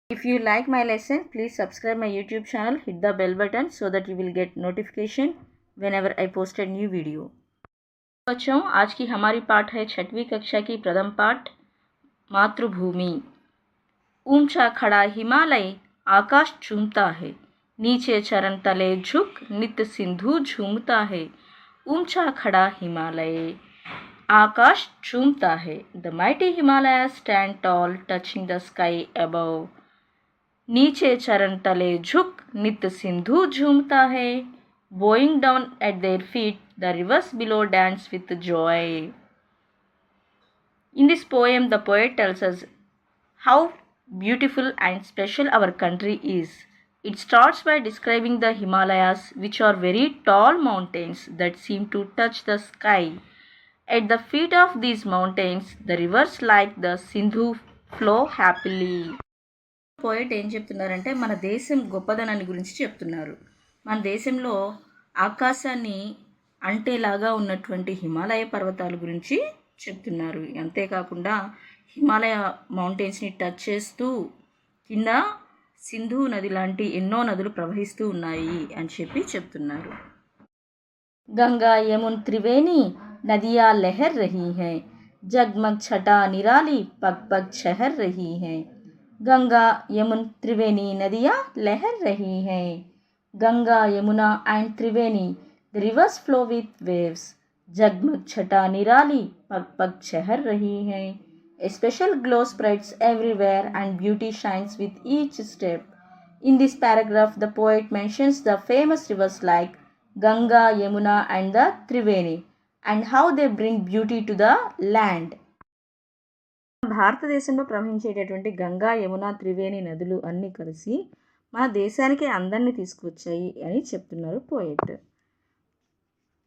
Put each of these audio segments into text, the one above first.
If you like my lesson, please subscribe my YouTube channel, hit the bell button so that you will get notification whenever I post a new video. बच्चों, आज की हमारी पाठ है 6वीं कक्षा की प्रथम पाठ मातृभूमि। ऊंचा खड़ा हिमालय आकाश चूमता है, नीचे चरण तले झुक नित्य सिंधु झूमता है। ऊंचा खड़ा हिमालय आकाश चूमता है, the mighty Himalaya stand toll touching the sky above. नीचे चरण तले झुक नित्य सिंधु झूमता है, bowing down at their feet the rivers below dance with joy. In this poem, the poet tells us how beautiful and special our country is. It starts by describing the Himalayas, which are very tall mountains that seem to touch the sky. At the feet of these mountains, the rivers like the Sindhu flow happily. Poet ఏం చెప్తున్నారంటే మన దేశం గొప్పదనాన్ని గురించి చెప్తున్నారు. మన దేశంలో ఆకాశాన్ని అంటేలాగా ఉన్నటువంటి హిమాలయ పర్వతాల గురించి చెప్తున్నారు. అంతేకాకుండా హిమాలయ మౌంటైన్స్ని టచ్ చేస్తూ కింద సింధు నది లాంటి ఎన్నో నదులు ప్రవహిస్తూ ఉన్నాయి అని చెప్పి చెప్తున్నారు. గంగా యమున్ త్రివేణి నదియా లహర్ రహీ హై, జగ్మగ్ ఛటా నిరాలి పగ్ పగ్ షహర్ రహీ హై. गंगा यमुन त्रिवेणी नदियाँ लहर रही हैं. Ganga Yamuna and Triveni the rivers flow with waves. जगमग छटा निराली पग पग शहर रही हैं. A special glow spreads everywhere and beauty shines with each step. In this paragraph, the poet mentions the famous rivers like Ganga, Yamuna and the Triveni and how they bring beauty to the land. భారతదేశంలో ప్రవహించేటటువంటి గంగా యమున త్రివేణి నదులు అన్నీ కలిసి మన దేశానికి అందాన్ని తీసుకువచ్చాయి అని చెప్తున్నారు poet.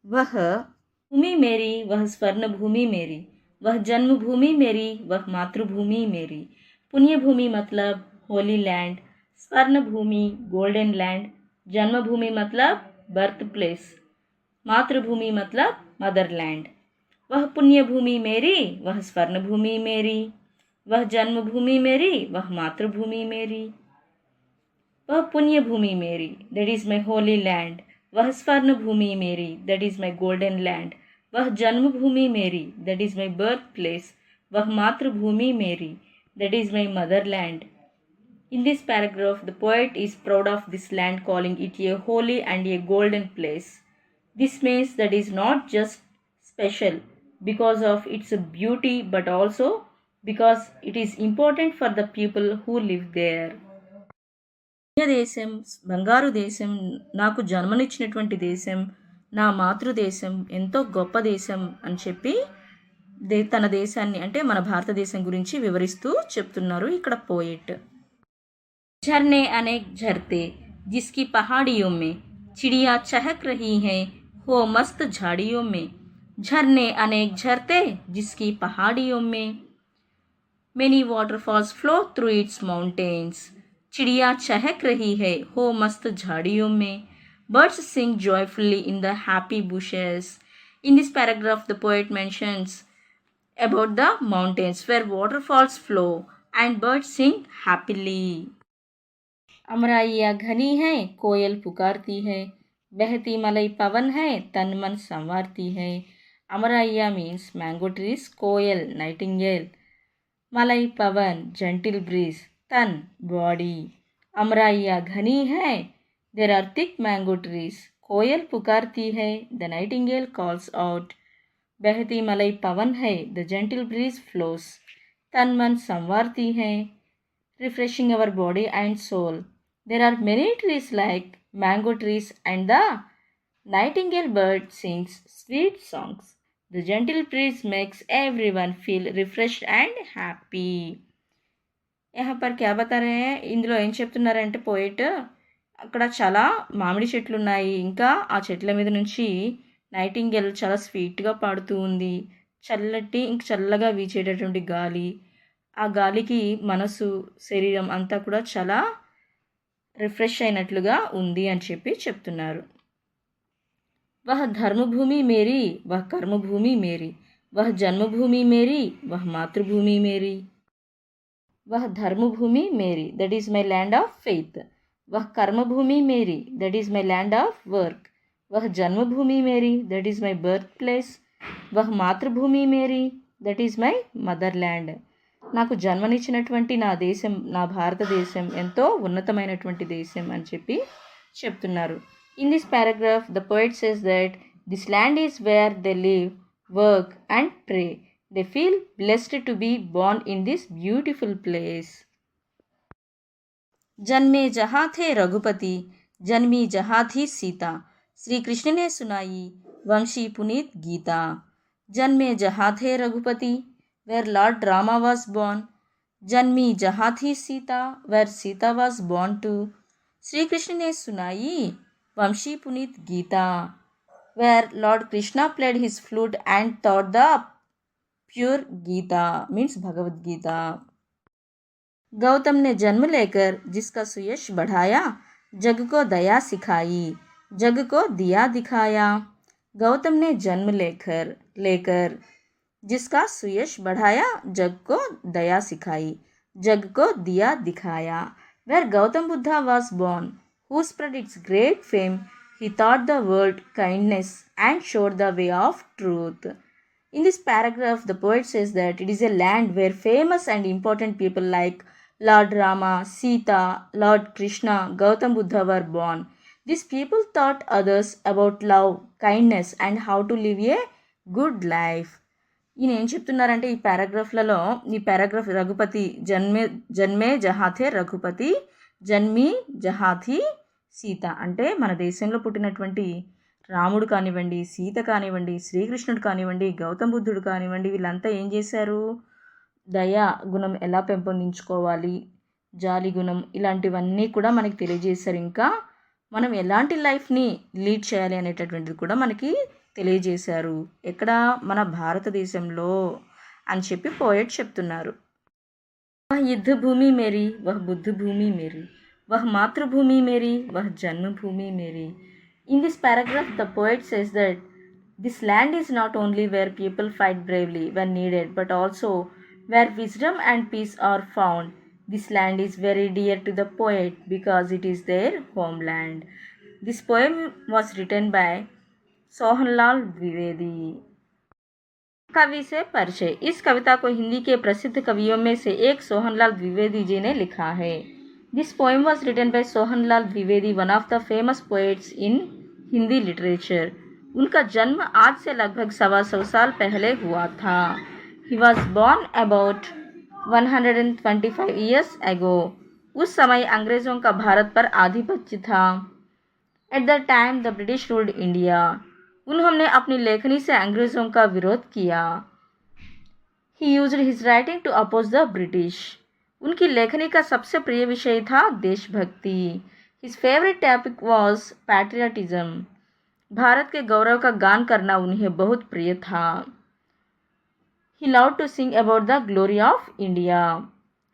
వహ్ భూమి మేరీ వహ్ స్వర్ణభూమి మేరీ, వహ్ జన్మభూమి మేరీ వహ్ మాతృభూమి మేరీ. పుణ్యభూమి మతలబ్ హోలీ ల్యాండ్, స్వర్ణభూమి గోల్డెన్ ల్యాండ్, జన్మభూమి మతలబ్ బర్త్ ప్లేస్, మాతృభూమి మతలబ్ మదర్ ల్యాండ్. वह पुण्य भूमि मेरी वह स्वर्ण भूमि मेरी, वह जन्मभूमि मेरी वह मातृभूमि मेरी. वह पुण्य भूमि मेरी that is my Holi land, वह स्वर्ण भूमि मेरी that is my golden land, वह जन्मभूमि मेरी that is my birthplace, वह मातृभूमि मेरी that is my mother land. In this paragraph, the poet is proud of this land, calling it a holy and a golden place. This means that is not just special because of its beauty but also because it is important for the people who live there. దేశం బంగారు దేశం, నాకు జన్మనిచ్చినటువంటి దేశం, నా మాతృదేశం ఎంతో గొప్ప దేశం అని చెప్పి తన దేశాన్ని అంటే మన భారతదేశం గురించి వివరిస్తూ చెప్తున్నారు ఇక్కడ పోయెట్. झरने अनेक झरते जिसकी पहाड़ियों में चिड़िया चहक रही हैं हो मस्त झाड़ियों में. झरने अनेक झरते जिसकी पहाड़ियों में, many waterfalls flow through its mountains. चिड़िया चहक रही है हो मस्त झाड़ियों में, birds sing joyfully in the happy bushes. In this paragraph, the poet mentions about the mountains where waterfalls flow and birds sing happily. अमराइया घनी है कोयल पुकारती है, बहती मलई पवन है तन मन संवारती है. Amaraya means mango trees, koel nightingale, malai pavan gentle breeze, tan body. Amaraya ghani hai there are thick mango trees, koel pukarti hai the nightingale calls out, behti malai pavan hai the gentle breeze flows, tan man samvarti hai refreshing our body and soul. There are many trees like mango trees and the nightingale bird sings sweet songs. The gentle breeze makes everyone feel refreshed and happy. यहाँ पर क्या बता रहे हैं, ఇందులో ఏం చెప్తున్నారంటే poet అక్కడ చాలా మామిడి చెట్లు ఉన్నాయి, ఇంకా ఆ చెట్ల మీద నుంచి నైటింగేల్ చాలా స్వీట్గా పాడుతూ ఉంది. చల్లగా వీచేటటువంటి గాలి, ఆ గాలికి మనసు శరీరం అంతా కూడా చాలా రిఫ్రెష్ అయినట్లుగా ఉంది అని చెప్పి చెప్తున్నారు. वह धर्मभूमि मेरी वह कर्मभूमि मेरी, वह जन्मभूमि मेरी वह मातृभूमि मेरी. वह धर्मभूमि मेरी, that is my land of faith. वह कर्मभूमि मेरी, that is my land of work. वह जन्मभूमि मेरी, that is my birthplace. वह మాతృభూమి మేరీ, that is my motherland. నాకు జన్మనిచ్చినటువంటి నా దేశం, నా భారతదేశం ఎంతో ఉన్నతమైనటువంటి దేశం అని చెప్పి చెప్తున్నారు. In this paragraph the poet says that this land is where they live, work and pray. They feel blessed to be born in this beautiful place. जन्मे जहाँ थे रघुपति, जन्मी जहाँ थी सीता. श्री कृष्ण ने सुनाई वंशी पुनीत गीता. जन्मे जहाँ थे Raghupati, where lord Rama was born. जन्मी जहाँ थी Sita, where Sita was born too. Shri Krishna ने सुनाई वंशी पुनीत Gita, where lord Krishna played his flute and thought the pure Gita, means Bhagavad Gita. Gautam ने जन्म लेकर जिसका सुयश बढ़ाया, जग को दया सिखाई, जग को दिया दिखाया. गौतम ने जन्म लेकर जिसका सुयश बढ़ाया, जग को दया सिखाई, जग को दिया दिखाया. Where Gautam Buddha was born, who spread its great fame, he taught the world kindness and showed the way of truth. In this paragraph, the poet says that it is a land where famous and important people like Lord Rama, Sita, Lord Krishna, Gautam Buddha were born. These people taught others about love, kindness and how to live a good life. ఈయన ఏం చెప్తున్నారంటే ఈ paragraph Raghupathi జన్మే జహాథే రఘుపతి, జన్మి జహాథి సీత. అంటే మన దేశంలో పుట్టినటువంటి రాముడు కానివ్వండి, సీత కానివ్వండి, శ్రీకృష్ణుడు కానివ్వండి, గౌతమ బుద్ధుడు కానివ్వండి, వీళ్ళంతా ఏం చేశారు? దయా గుణం ఎలా పెంపొందించుకోవాలి, జాలి గుణం, ఇలాంటివన్నీ కూడా మనకి తెలియజేశారు. ఇంకా మనం ఎలాంటి లైఫ్ని లీడ్ చేయాలి అనేటటువంటిది కూడా మనకి తెలియజేశారు. ఎక్కడ? మన భారతదేశంలో అని చెప్పి పోయెట్ చెప్తున్నారు. వహ్ యుద్ధ భూమి మేరీ, వహ్ బుద్ధ భూమి మేరీ, వహ్ మాతృభూమి మేరీ, వహ్ జన్మభూమి మేరీ. In this paragraph the poet says that this land is not only where people fight bravely when needed, but also where wisdom and peace are found. This land is very dear to the poet because it is their homeland. This poem was written by Sohanlal Dwivedi. कवि से परिचय. इस कविता को हिंदी के प्रसिद्ध कवियों में से एक सोहनलाल द्विवेदी जी ने लिखा है. This poem was written by Sohanlal Dwivedi, one of the famous poets in Hindi literature. उनका जन्म आज से लगभग 125 साल पहले हुआ था. He was born about 125 years ago. उस समय अंग्रेज़ों का भारत पर आधिपत्य था. At that time the British ruled India. उन्होंने अपनी लेखनी से अंग्रेज़ों का विरोध किया. He used his writing to oppose the British. उनकी लेखनी का सबसे प्रिय विषय था देशभक्ति. His favorite topic was patriotism. Bharat के गौरव का गान करना उन्हें बहुत प्रिय था. He loved to sing about the glory of India.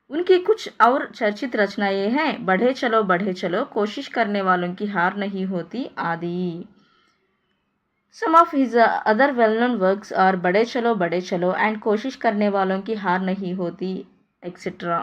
उनकी कुछ और चर्चित रचनाएं हैं बढ़े चलो, कोशिश करने वालों की हार नहीं होती आदि. Some of his other well-known works are बढ़े चलो and कोशिश करने वालों की हार नहीं होती etc.